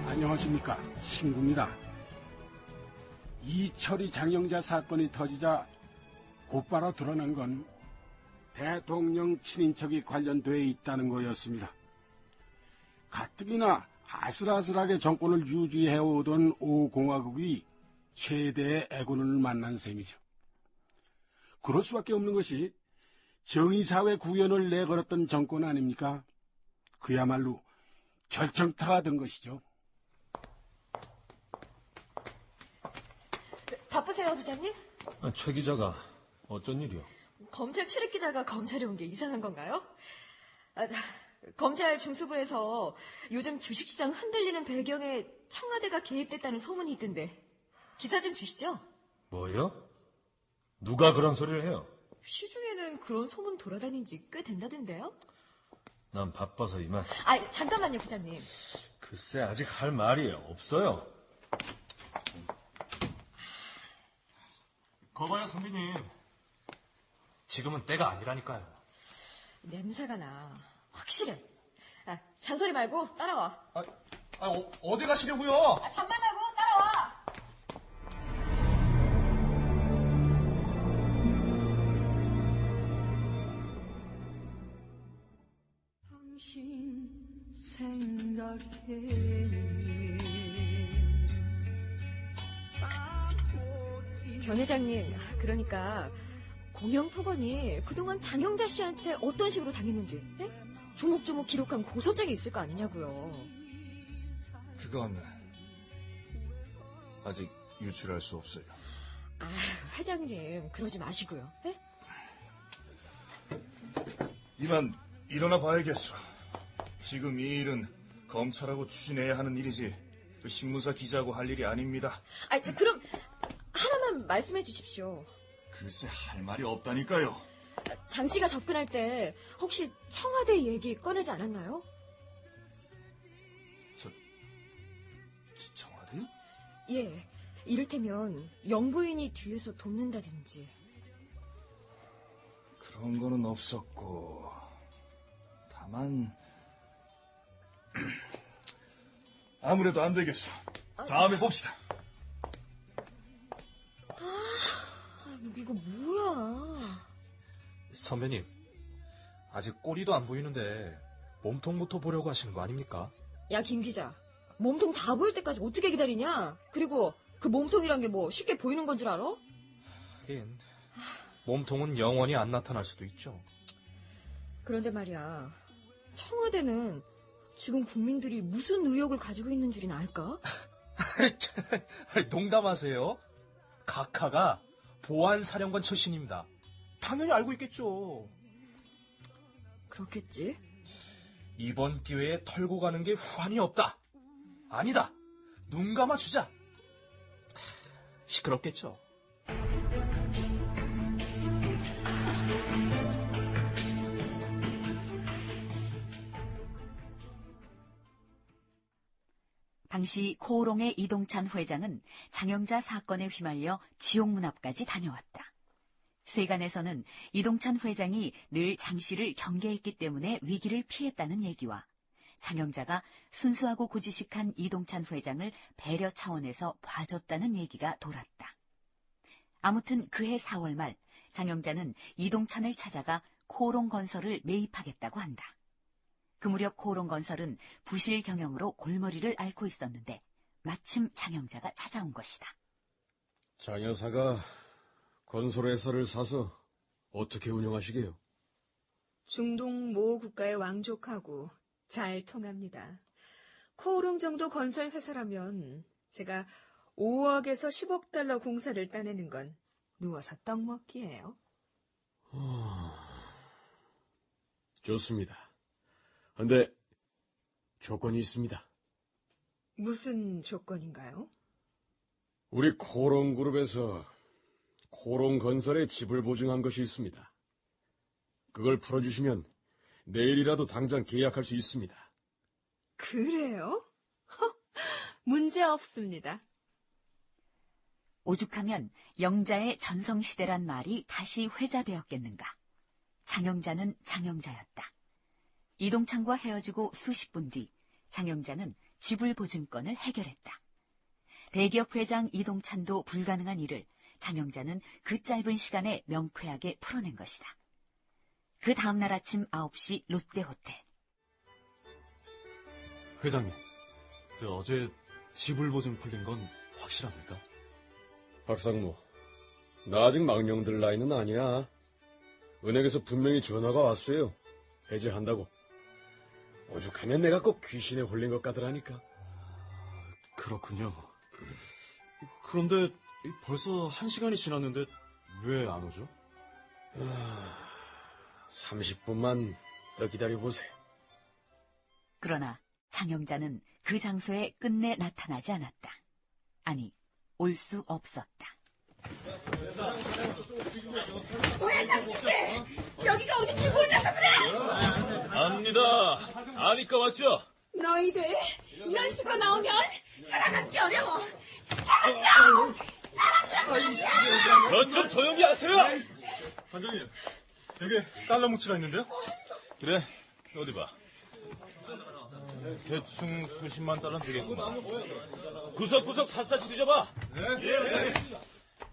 안녕하십니까, 신구입니다. 이철이 장영자 사건이 터지자 곧바로 드러난 건 대통령 친인척이 관련돼 있다는 거였습니다. 가뜩이나 아슬아슬하게 정권을 유지해오던 오공화국이 최대의 애군을 만난 셈이죠. 그럴 수밖에 없는 것이 정의사회 구현을 내걸었던 정권 아닙니까? 그야말로 결정타가 된 것이죠. 바쁘세요, 부장님? 최 기자가 어쩐 일이요? 검찰 출입 기자가 검찰에 온 게 이상한 건가요? 검찰 중수부에서 요즘 주식시장 흔들리는 배경에 청와대가 개입됐다는 소문이 있던데 기사 좀 주시죠? 뭐요? 누가 그런 소리를 해요? 시중에는 그런 소문 돌아다닌 지 꽤 된다던데요? 난 바빠서 이만. 잠깐만요, 부장님. 글쎄 아직 할 말이 없어요. 거봐요, 선배님. 지금은 때가 아니라니까요. 냄새가 나. 확실해. 잔소리 말고 따라와. 어디 가시려고요? 잔말 말고 따라와. 당신 생각해. 변 회장님, 그러니까 공영토건이 그동안 장영자 씨한테 어떤 식으로 당했는지 조목조목 기록한 고소장이 있을 거 아니냐고요. 그건 아직 유출할 수 없어요. 회장님, 그러지 마시고요. 네? 이만 일어나 봐야겠어. 지금 이 일은 검찰하고 추진해야 하는 일이지 그 신문사 기자하고 할 일이 아닙니다. 그럼 하나만 말씀해 주십시오. 글쎄 할 말이 없다니까요. 장 씨가 접근할 때 혹시 청와대 얘기 꺼내지 않았나요? 청와대요? 예, 이를테면 영부인이 뒤에서 돕는다든지. 그런 거는 없었고 다만 아무래도 안 되겠어. 다음에 봅시다. 이거 뭐야? 선배님, 아직 꼬리도 안 보이는데 몸통부터 보려고 하시는 거 아닙니까? 야, 김 기자. 몸통 다 보일 때까지 어떻게 기다리냐? 그리고 그 몸통이란 게 뭐 쉽게 보이는 건 줄 알아? 하긴, 몸통은 영원히 안 나타날 수도 있죠. 그런데 말이야, 청와대는 지금 국민들이 무슨 의혹을 가지고 있는 줄이나 알까? 농담하세요? 각하가 보안사령관 출신입니다. 당연히 알고 있겠죠. 그렇겠지? 이번 기회에 털고 가는 게 후환이 없다. 아니다. 눈 감아주자. 시끄럽겠죠. 당시 코오롱의 이동찬 회장은 장영자 사건에 휘말려 지옥문 앞까지 다녀왔다. 세간에서는 이동찬 회장이 늘 장 씨를 경계했기 때문에 위기를 피했다는 얘기와 장영자가 순수하고 고지식한 이동찬 회장을 배려 차원에서 봐줬다는 얘기가 돌았다. 아무튼 그해 4월 말 장영자는 이동찬을 찾아가 코오롱건설을 매입하겠다고 한다. 그 무렵 코오롱건설은 부실 경영으로 골머리를 앓고 있었는데 마침 장영자가 찾아온 것이다. 장 여사가 건설회사를 사서 어떻게 운영하시게요? 중동 모 국가에 왕족하고 잘 통합니다. 코오롱 정도 건설 회사라면 제가 5억에서 10억 달러 공사를 따내는 건 누워서 떡 먹기예요. 좋습니다. 근데 조건이 있습니다. 무슨 조건인가요? 우리 코오롱그룹에서 코오롱건설에 집을 보증한 것이 있습니다. 그걸 풀어주시면 내일이라도 당장 계약할 수 있습니다. 그래요? 문제 없습니다. 오죽하면 영자의 전성시대란 말이 다시 회자되었겠는가. 장영자는 장영자였다. 이동찬과 헤어지고 수십 분 뒤 장영자는 지불보증건을 해결했다. 대기업 회장 이동찬도 불가능한 일을 장영자는 그 짧은 시간에 명쾌하게 풀어낸 것이다. 그 다음날 아침 9시 롯데호텔. 회장님, 어제 지불보증 풀린 건 확실합니까? 박상무, 나 아직 망령들 나이는 아니야. 은행에서 분명히 전화가 왔어요. 해지한다고. 오죽하면 내가 꼭 귀신에 홀린 것 같더라니까. 그렇군요. 그런데 벌써 1시간이 지났는데 왜 안 오죠? 30분만 더 기다려보세요. 그러나 장영자는 그 장소에 끝내 나타나지 않았다. 아니, 올 수 없었다. 왜 당신들 여기가 어딘지 몰라서 그래? 압니다. 아니까 왔죠? 너희들 이런 식으로 나오면 살아남기 어려워. 너 좀 조용히 하세요. 반장님, 여기 달러 뭉치가 있는데요? 그래, 어디 봐. 대충 수십만 달러는 되겠구만. 구석구석 샅샅이 뒤져봐. 네.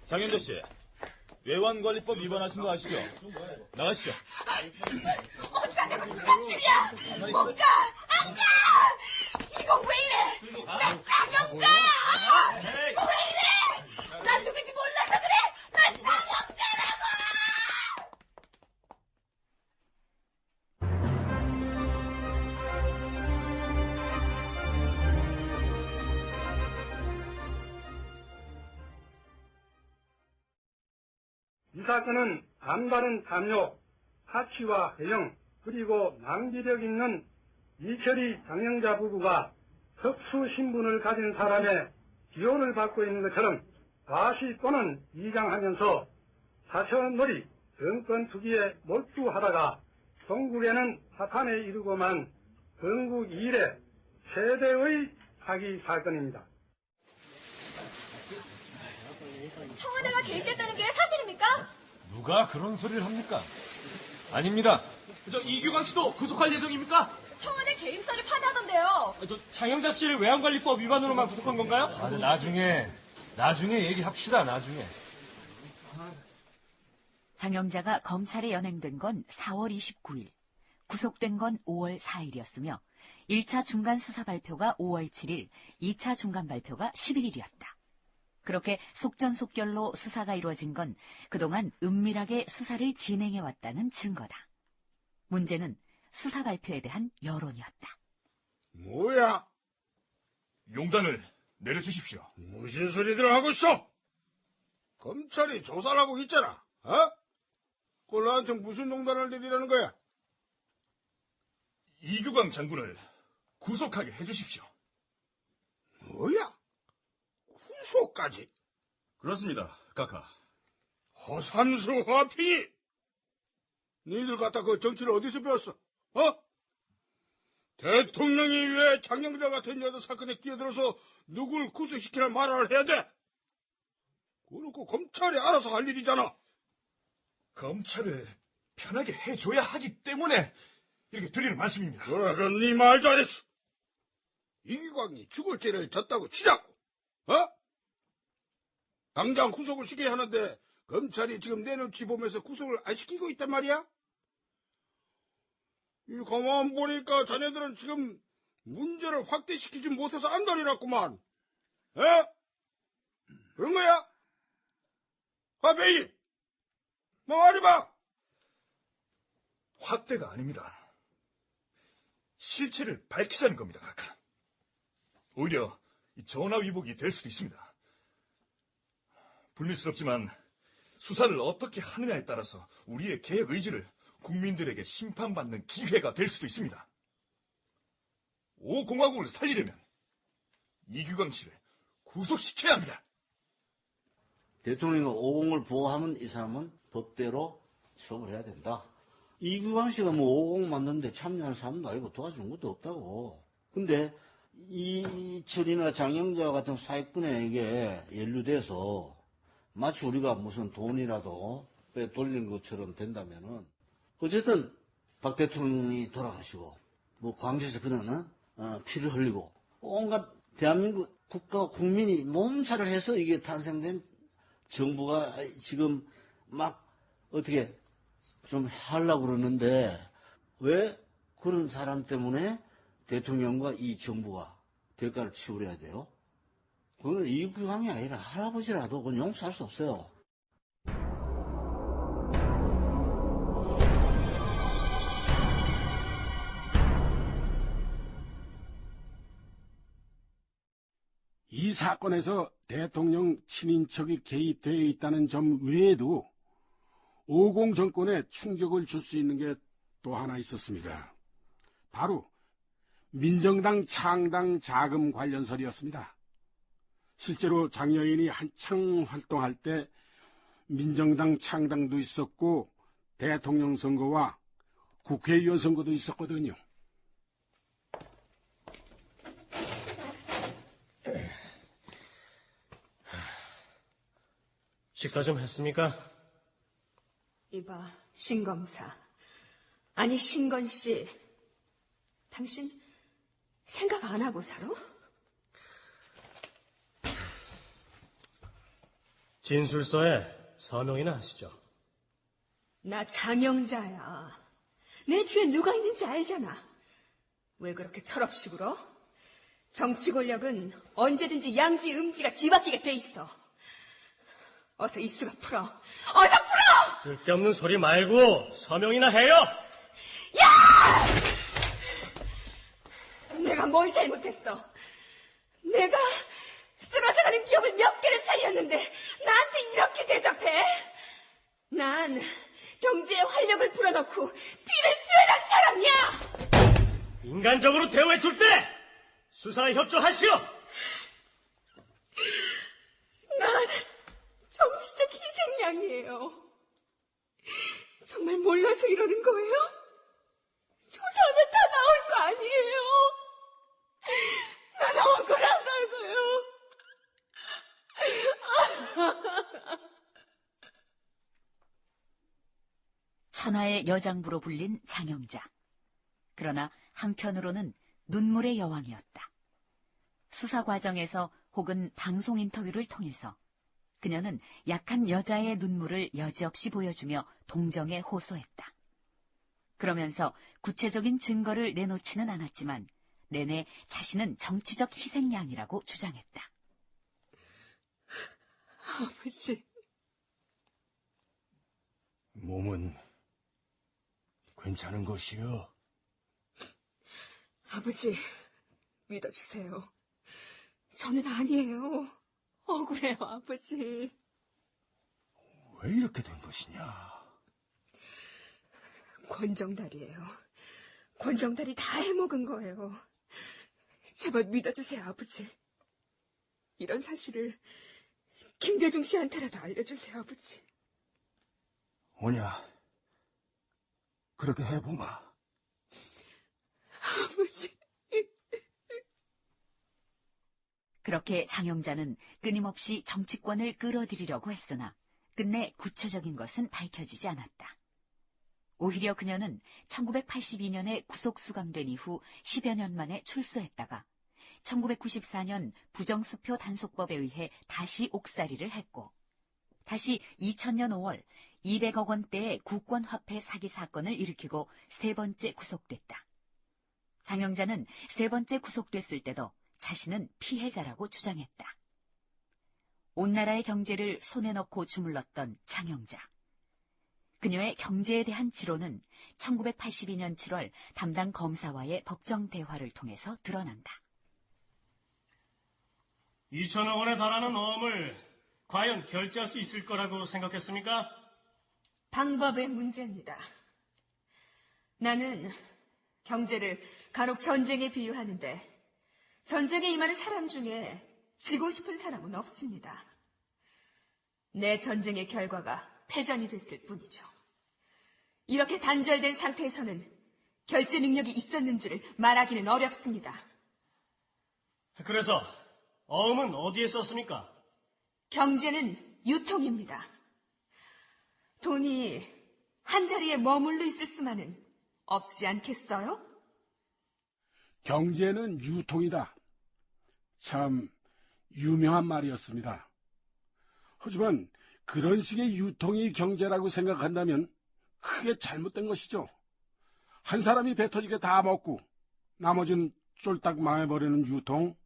장현재 씨, 외환관리법 위반하신 거 아시죠? 나가시죠. 없어지고 수갑질이야. 못 가. 안 가. 이거 왜 이래? 나 장영자야. 이거 왜 이래? 난 누군지 몰라서 그래. 난 장영자라고. 이 사건은 남다른 탐욕, 사치와 해영, 그리고 낭비력 있는 이철이 장영자 부부가 특수 신분을 가진 사람의 지원을 받고 있는 것처럼 과시 또는 이장하면서 사천놀이, 정권 투기에 몰두하다가 전국에는 사탄에 이르고만 전국 이래 최대의 사기 사건입니다. 청와대가 개입됐다는 게 사실입니까? 누가 그런 소리를 합니까? 아닙니다. 이규광 씨도 구속할 예정입니까? 청와대 개입설이 파다던데요. 장영자 씨를 외환관리법 위반으로만 구속한 건가요? 맞아, 나중에 얘기합시다, 나중에. 장영자가 검찰에 연행된 건 4월 29일, 구속된 건 5월 4일이었으며 1차 중간 수사 발표가 5월 7일, 2차 중간 발표가 11일이었다. 그렇게 속전속결로 수사가 이루어진 건 그동안 은밀하게 수사를 진행해왔다는 증거다. 문제는 수사 발표에 대한 여론이었다. 뭐야? 용단을 내려주십시오. 무슨 소리들 하고 있어? 검찰이 조사를 하고 있잖아. 그걸 나한테 무슨 농단을 내리라는 거야? 이규광 장군을 구속하게 해주십시오. 뭐야? 구속까지? 그렇습니다, 카카. 허삼수 화피! 니들 갖다 그 정치를 어디서 배웠어? 대통령이 왜 장영자 같은 여자 사건에 끼어들어서 누굴 구속시키라 말을 해야 돼? 그거는 그 검찰이 알아서 할 일이잖아. 검찰을 편하게 해줘야 하기 때문에 이렇게 드리는 말씀입니다. 그래, 그건 네 말 잘했어. 이기광이 죽을 죄를 졌다고 치자고. 당장 구속을 시켜야 하는데 검찰이 지금 내 눈치 보면서 구속을 안 시키고 있단 말이야? 이 가만 보니까 자네들은 지금 문제를 확대시키지 못해서 안달이났구만. 그런 거야? 화배이, 말해봐. 확대가 아닙니다. 실체를 밝히자는 겁니다, 카카. 오히려 전화 위복이 될 수도 있습니다. 불미스럽지만 수사를 어떻게 하느냐에 따라서 우리의 개혁 의지를 국민들에게 심판받는 기회가 될 수도 있습니다. 5공화국을 살리려면 이규광 씨를 구속시켜야 합니다. 대통령이 5공을 보호하면 이 사람은 법대로 처벌 해야 된다. 이규광 씨가 뭐 5공 만드는데 참여한 사람도 아니고 도와준 것도 없다고. 근데 이철이나 장영자 같은 사익분에게 연루돼서 마치 우리가 무슨 돈이라도 빼돌린 것처럼 된다면은 어쨌든 박 대통령이 돌아가시고 뭐 광주에서 그는 피를 흘리고 온갖 대한민국 국가 국민이 몸살을 해서 이게 탄생된 정부가 지금 막 어떻게 좀 하려고 그러는데 왜 그런 사람 때문에 대통령과 이 정부가 대가를 치러야 돼요? 그건 이구함이 아니라 할아버지라도 그건 용서할 수 없어요. 이 사건에서 대통령 친인척이 개입되어 있다는 점 외에도 50 정권에 충격을 줄 수 있는 게 또 하나 있었습니다. 바로 민정당 창당 자금 관련설이었습니다. 실제로 장 여인이 한창 활동할 때 민정당 창당도 있었고 대통령 선거와 국회의원 선거도 있었거든요. 식사 좀 했습니까? 이봐, 신검사. 아니, 신건 씨. 당신 생각 안 하고 살아? 진술서에 서명이나 하시죠. 나 장영자야. 내 뒤에 누가 있는지 알잖아. 왜 그렇게 철없이 굴어? 정치 권력은 언제든지 양지 음지가 뒤바뀌게 돼 있어. 어서 이수가 풀어. 어서 풀어! 쓸데없는 소리 말고 서명이나 해요! 야! 내가 뭘 잘못했어? 내가 쓰러져가는 기업을 몇 개를 살렸는데 나한테 이렇게 대접해? 난 경제에 활력을 불어넣고 피를 수혈한 사람이야! 인간적으로 대우해 줄 때 수사에 협조하시오! 난 정치적 희생양이에요. 정말 몰라서 이러는 거예요? 조사하면 다 나올 거 아니에요? 난 억울하다고요. 천하의 여장부로 불린 장영자. 그러나 한편으로는 눈물의 여왕이었다. 수사 과정에서 혹은 방송 인터뷰를 통해서 그녀는 약한 여자의 눈물을 여지없이 보여주며 동정에 호소했다. 그러면서 구체적인 증거를 내놓지는 않았지만 내내 자신은 정치적 희생양이라고 주장했다. 아버지. 몸은 괜찮은 것이요? 아버지, 믿어주세요. 저는 아니에요. 억울해요, 아버지. 왜 이렇게 된 것이냐? 권정달이에요. 권정달이 다 해먹은 거예요. 제발 믿어주세요, 아버지. 이런 사실을 김대중 씨한테라도 알려주세요, 아버지. 오냐, 그렇게 해보마. 아버지. 그렇게 장영자는 끊임없이 정치권을 끌어들이려고 했으나 끝내 구체적인 것은 밝혀지지 않았다. 오히려 그녀는 1982년에 구속 수감된 이후 10여 년 만에 출소했다가 1994년 부정수표 단속법에 의해 다시 옥살이를 했고 다시 2000년 5월 200억 원대의 국권화폐 사기 사건을 일으키고 세 번째 구속됐다. 장영자는 세 번째 구속됐을 때도 자신은 피해자라고 주장했다. 온 나라의 경제를 손에 넣고 주물렀던 장영자. 그녀의 경제에 대한 지론은 1982년 7월 담당 검사와의 법정 대화를 통해서 드러난다. 2천억 원에 달하는 어음을 과연 결제할 수 있을 거라고 생각했습니까? 방법의 문제입니다. 나는 경제를 간혹 전쟁에 비유하는데 전쟁에 임하는 사람 중에 지고 싶은 사람은 없습니다. 내 전쟁의 결과가 패전이 됐을 뿐이죠. 이렇게 단절된 상태에서는 결제 능력이 있었는지를 말하기는 어렵습니다. 그래서 어음은 어디에 썼습니까? 경제는 유통입니다. 돈이 한자리에 머물러 있을 수만은 없지 않겠어요? 경제는 유통이다. 참 유명한 말이었습니다. 하지만 그런 식의 유통이 경제라고 생각한다면 크게 잘못된 것이죠. 한 사람이 배 터지게 다 먹고 나머지는 쫄딱 망해버리는 유통?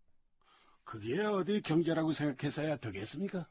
그게 어디 경제라고 생각해서야 되겠습니까?